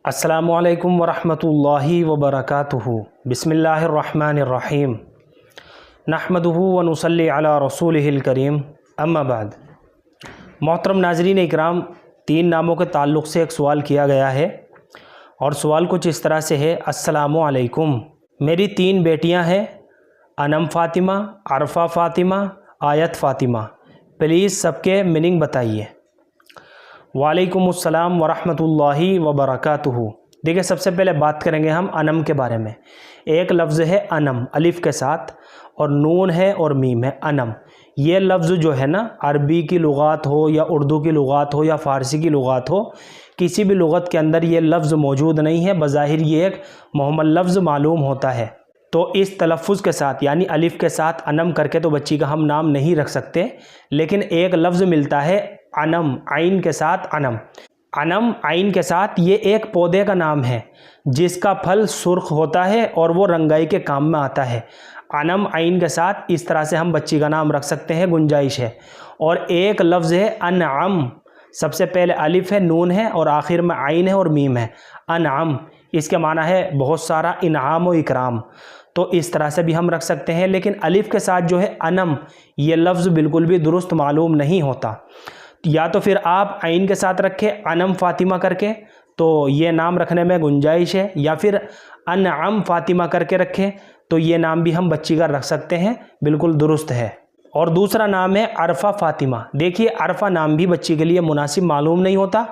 अस्सलामुअलैकुम वरहमतुल्लाहि वबरकातुहू। बिस्मिल्लाहिर्रहमानिर्रहीम। नहमदुहू व नुसल्ली अला रसूलिहिल करीम। अम्मा बाद। मोहतरम नाज़रीन इकराम, 3 नामों के ताल्लुक़ से एक सवाल किया गया है और सवाल कुछ इस तरह से है। अस्सलामुअलैकुम, मेरी 3 बेटियां हैं, अनम फ़ातिमा, अरफ़ा फ़ातिमा, आयत फ़ातिमा। प्लीज़ सबके मीनिंग बताइए। वालेकुमुस्सलाम वरहमतुल्लाहि वबरकातुहू। देखिए, सबसे पहले बात करेंगे हम अनम के बारे में। एक लफ्ज़ है अनम अलिफ़ के साथ, और नून है और मीम है। अनम ये लफ्ज़ जो है ना, अरबी की लुगात हो या उर्दू की लुगात हो या फ़ारसी की लुगात हो, किसी भी लुगत के अंदर ये लफ्ज़ मौजूद नहीं है। बज़ाहिर ये एक मुहम्मल लफ्ज़ मालूम होता है। तो इस तलफ़्फ़ुज़ के साथ यानी अलिफ़ के साथ अनम करके तो बच्ची का हम नाम नहीं रख सकते, लेकिन एक लफ्ज़ मिलता है अनम आइन के साथ। अनम अनम आइन के साथ ये एक पौधे का नाम है जिसका फल सुर्ख होता है और वो रंगाई के काम में आता है। अनम आइन के साथ इस तरह से हम बच्ची का नाम रख सकते हैं, गुंजाइश है। और एक लफ्ज़ है अनअम, सबसे पहले अलिफ़ है, नून है और आखिर में आइन है और मीम है। अनअम इसके माना है बहुत सारा इनाम व इकराम। तो इस तरह से भी हम रख सकते हैं, लेकिन अलिफ़ के साथ जो है अनम, ये लफ्ज़ बिल्कुल भी दुरुस्त मालूम नहीं होता। या तो फिर आप आइन के साथ रखें अनम फ़ातिमा करके, तो ये नाम रखने में गुंजाइश है, या फिर अनअम फ़ातिमा करके रखें तो ये नाम भी हम बच्ची का रख सकते हैं, बिल्कुल दुरुस्त है। और दूसरा नाम है अरफ़ा फ़ातिमा। देखिए, अरफ़ा नाम भी बच्ची के लिए मुनासिब मालूम नहीं होता,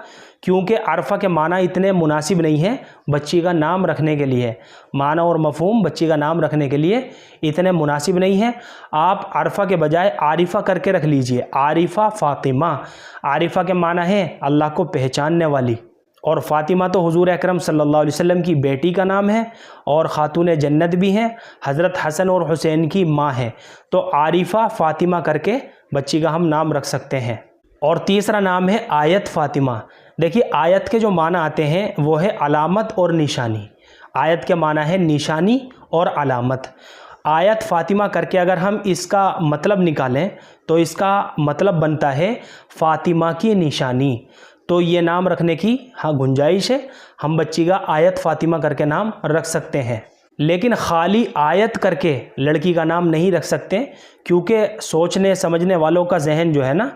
क्योंकि अरफ़ा के माना इतने मुनासिब नहीं है बच्ची का नाम रखने के लिए। माना और मफ़हूम बच्ची का नाम रखने के लिए इतने मुनासिब नहीं है। आप अरफ़ा के बजाय आरिफ़ा करके रख लीजिए, आरिफ़ा फ़ातिमा। आरिफ़ा के माना है अल्लाह को पहचानने वाली, और फ़ातिमा तो हुज़ूर अकरम सल्लल्लाहु अलैहि वसल्लम की बेटी का नाम है और ख़ातून जन्नत भी हैं, हज़रत हसन और हुसैन की माँ है। तो आरिफ़ा फ़ातिमा करके बच्ची का हम नाम रख सकते हैं। और तीसरा नाम है आयत फ़ातिमा। देखिए, आयत के जो माना आते हैं वो है अलामत और निशानी। आयत के माना है निशानी और अलामत। आयत फ़ातिमा करके अगर हम इसका मतलब निकालें तो इसका मतलब बनता है फ़ातिमा की निशानी। तो ये नाम रखने की हाँ गुंजाइश है, हम बच्ची का आयत फ़ातिमा करके नाम रख सकते हैं। लेकिन खाली आयत करके लड़की का नाम नहीं रख सकते, क्योंकि सोचने समझने वालों का जहन जो है ना,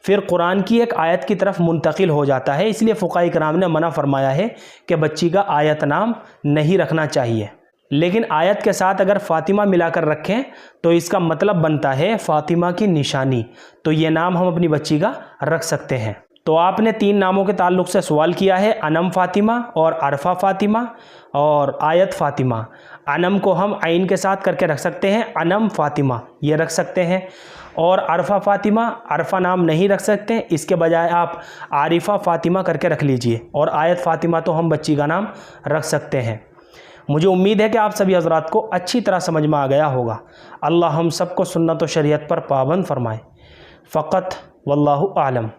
फिर कुरान की एक आयत की तरफ मुंतकिल हो जाता है। इसलिए फ़ुक़हा किराम ने मना फरमाया है कि बच्ची का आयत नाम नहीं रखना चाहिए। लेकिन आयत के साथ अगर फ़ातिमा मिलाकर रखें तो इसका मतलब बनता है फ़ातिमा की निशानी। तो ये नाम हम अपनी बच्ची का रख सकते हैं। तो आपने 3 नामों के ताल्लुक़ से सवाल किया है, अनम फ़ातिमा और अरफ़ा फ़ातिमा और आयत फ़ातिमा। अनम को हम आइन के साथ करके रख सकते हैं, अनम फ़ातिमा ये रख सकते हैं। और अरफ़ा फ़ातिमा, अरफ़ा नाम नहीं रख सकते, इसके बजाय आप आरिफ़ा फ़ातिमा करके रख लीजिए। और आयत फ़ातिमा तो हम बच्ची का नाम रख सकते हैं। मुझे उम्मीद है कि आप सभी हज़रात को अच्छी तरह समझ में आ गया होगा। अल्लाह हम सबको सुन्नत व शरीयत पर पाबंद फरमाए। फ़क़त वल्लाहु आलम।